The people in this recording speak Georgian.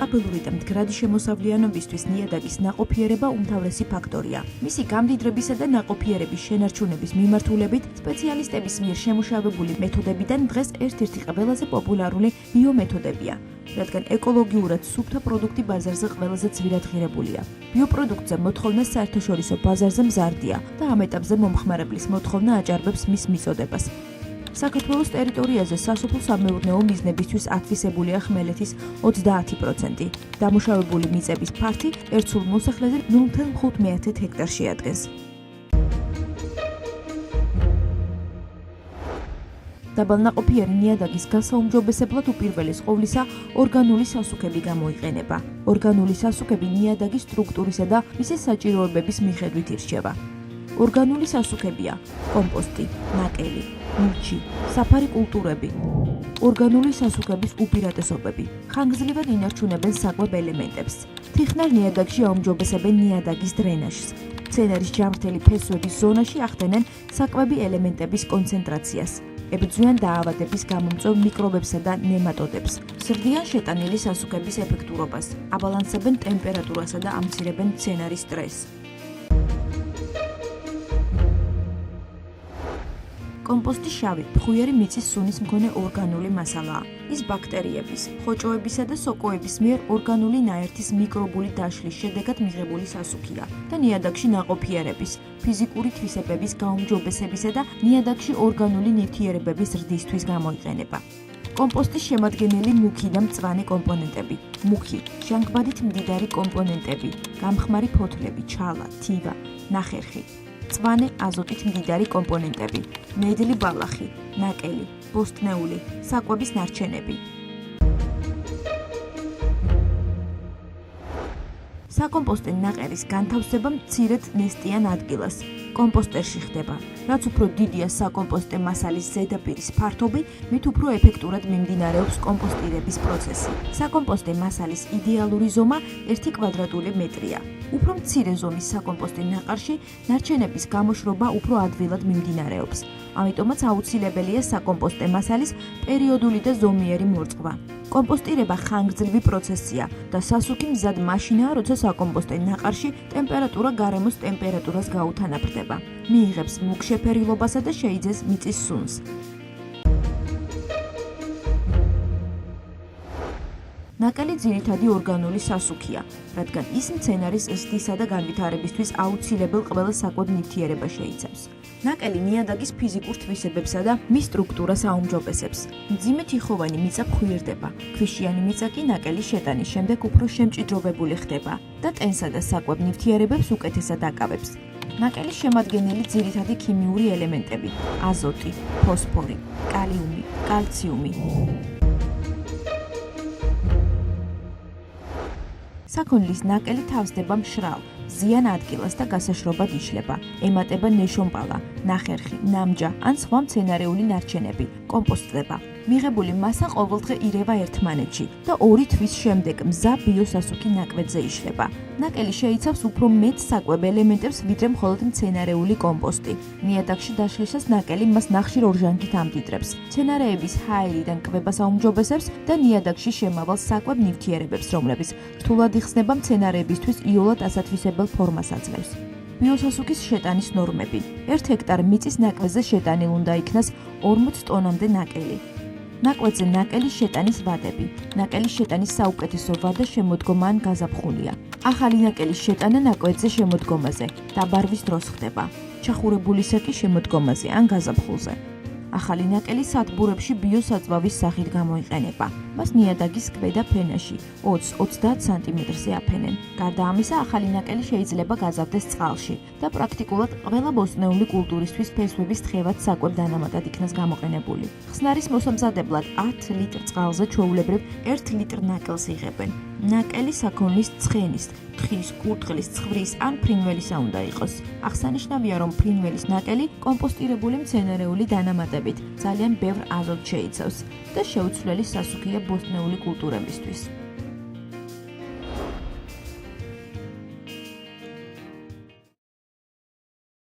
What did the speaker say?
სტაბილური და მდგრადი შემოსავლიანობისთვის ნიადაგის ნაყოფიერება უმთავრესი ფაქტორია. მისი გამდიდრებისა და ნაყოფიერების შენარჩუნების მიმართულებით სპეციალისტების მიერ შემუშავებული მეთოდებიდან დღეს ერთ-ერთი ყველაზე პოპულარული ბიომეთოდებია, რადგან ეკოლოგიურად სუფთა პროდუქტი ბაზარზე ყველაზე ძვირად ღირებულია. ბიოპროდუქტზე მოთხოვნა საერთაშორისო ბაზარზე მზარდია და ამ ეტაპზე მომხმარებლის მოთხოვნა აჭარბებს მის მიწოდებას. საქართველოს ტერიტორიაზე სასოფლო-სამეურნეო მიზნებისთვის ათვისებულია ხმელეთის 30%. დამუშავებული მიწების ფართი ერთ სულ მოსახლეზე 0,5 ჰექტარს შეადგენს. დაბალნაყოფიერი ნიადაგის გასაუმჯობესებლად უპირველეს ყოვლისა ორგანული სასუქები გამოიყენება. ორგანული სასუქები ნიადაგის სტრუქტურისა და მისი საჭიროებების მიხედვით ირჩევა. ორგანული სასუქებია: კომპოსტი, ნაკელი, მულჩი, საფარი კულტურები. ორგანული სასუქების უპირატესობები: ხანგრძლივად ინარჩუნებენ საკვებ ელემენტებს. თიხნარ ნიადაგში აუმჯობესებენ ნიადაგის დრენაჟს. მცენარის ჯამრთელი ფესვების ზონაში ახდენენ საკვები ელემენტების კონცენტრაციას. ებრძვიან დაავადების გამომწვევ მიკრობებსა და ნემატოდებს. ზრდიან შეტანილი სასუქების ეფექტურობას. აბალანსებენ ტემპერატურასა და ამცირებენ მცენარის სტრესს. კომპოსტი შავი, ფხვიერი მიწის სუნის მქონე ორგანული მასალაა. ის ბაქტერიების, ხოჭოებისა და სოკოების მიერ ორგანული ნაერთის მიკრობული დაშლის შედეგად მიღებული სასუქია და ნიადაგში ნაყოფიერების, ფიზიკური თვისებების გაუმჯობესებისა და ნიადაგში ორგანული ნივთიერებების ზრდისთვის გამოიყენება. კომპოსტის შემადგენელი მუქი და მწვანე კომპონენტები. მუქი, ჟანგბადით მდიდარი კომპონენტები, გამხმარი ფოთლები, ჩალა, თივა, ნახერხი. მწვანე აზოტით მდიდარი კომპონენტები, მედლი ბალახი, ნაკელი, ბოსტნეული, საკვების ნარჩენები. საკომპოსტე ნაყერის განთავსება მცირედ ნესტიან ადგილას, კომპოსტერში ხდება. რაც უფრო დიდია საკომპოსტე მასალის ზედაპირის ფართობი, მით უფრო ეფექტურად მიმდინარეობს კომპოსტირების პროცესი. საკომპოსტე მასალის იდეალური ზომა 1 კვადრატული მეტრია. უფრო მცირე ზომის საკომპოსტე ნაყარში ნარჩენების გამოშრობა უფრო ადვილად მიმდინარეობს. ამიტომაც აუცილებელია საკომპოსტე მასალის პერიოდული და ზომიერი მორწყვა. კომპოსტირება ხანგრძლივი პროცესია და სასუქი მზად მაშინაა, როცა საკომპოსტე ნაყარში ტემპერატურა გარემოს ტემპერატურას გაუთანაბრდება. მიიღებს მუქ შეფერილობასა და შეიძეს მიწის სუნს. ნაკელი ძირითადი ორგანული სასუქია, რადგან ის მცენარის ზრდისა და განვითარებისთვის აუცილებელ ყველა საკვებ ნივთიერება შეიცავს. ნაკელი ნიადაგის ფიზიკურ თვისებებსა და მის სტრუქტურას აუმჯობესებს. მძიმე თიხოვანი მიწა ფხვიერდება, ქვიშიანი მიწა კი ნაკელის შეტანის შემდეგ უფრო შემჭიდროვებული ხდება და ტენსა და საკვებ ნივთიერებებს უკეთესად აკავებს. ნაკელის შემადგენელი ძირითადი ქიმიური ელემენტები: აზოტი, ფოსფორი, კალიუმი, კალციუმი. საქონლის ნაკელი თავსდება მშრალ, ზიან ადგილას და გასაშრობად იშლება. ემატება ნეშომპალა, ნახერხი, ნამჯა ან სხვა მცენარეული ნარჩენები, კომპოსტდება. მიღებული მასა ყოველდღე ირევა ერთმანეთში და 2 თვის შემდეგ მზა ბიოსასუქი ნაკვეთზე იშლება. ნაკელი შეიცავს უფრო მეტ საკვებ ელემენტებს, ვიდრე მხოლოდ მცენარეული კომპოსტი. ნიადაგში დაშლისას ნაკელი მას ნახშირ ორჟანგით ამდიდრებს. მცენარეების ჰაერიდან კვებას აუმჯობესებს და ნიადაგში შემავალ საკვებ ნივთიერებებს, რომლებიც რთულად იხსნება მცენარეებისთვის იოლად ასათვისებელ ფორმას აძლევს. ბიოსასუქის შეტანის ნორმები: 1 ჰექტარ მიწის ნაკვეთზე შეტანილ უნდა იქნას 40 ტონამდე ნაკელი. ნაკვეთზე ნაკელის შეტანის ვადები. ნაკელის შეტანის საუკეთესო ვადა შემოდგომა ან გაზაფხულია. ახალი ნაკელის შეტანა ნაკვეთზე შემოდგომაზე, დაბარვის დროს ხდება. ჩახურებულისა კი შემოდგომაზე ან გაზაფხულზე. ახალი ნაკელი სადგურებში ბიოსაწვავის სახით გამოიყენება. მას ნიადაგის ქვედა ფენაში 20-30 სანტიმეტრზე აფენენ. გარდა ამისა, ახალი ნაკელი შეიძლება გაზავდეს წყალში და პრაქტიკულად ყველა ბოსტნეული კულტურისთვის ფესვების თხევად საკვებ დანამატად იქნას გამოყენებული. ხსნარის მოსამზადებლად 10 ლიტრ წყალზე ჩვეულებრივ 1 ლიტრ ნაკელს იღებენ. ნაკელი საქონლის ცხენის, თხის, კურდღლის, ცხვრის ან ფრინველისა უნდა იყოს. აღსანიშნავია, რომ ფრინველის ნაკელი კომპოსტირებული მცენარეული დანამატებით ძალიან ბევრ აზოტს შეიცავს და შეუცვლელი სასუქია ბოსტნეული კულტურებისთვის.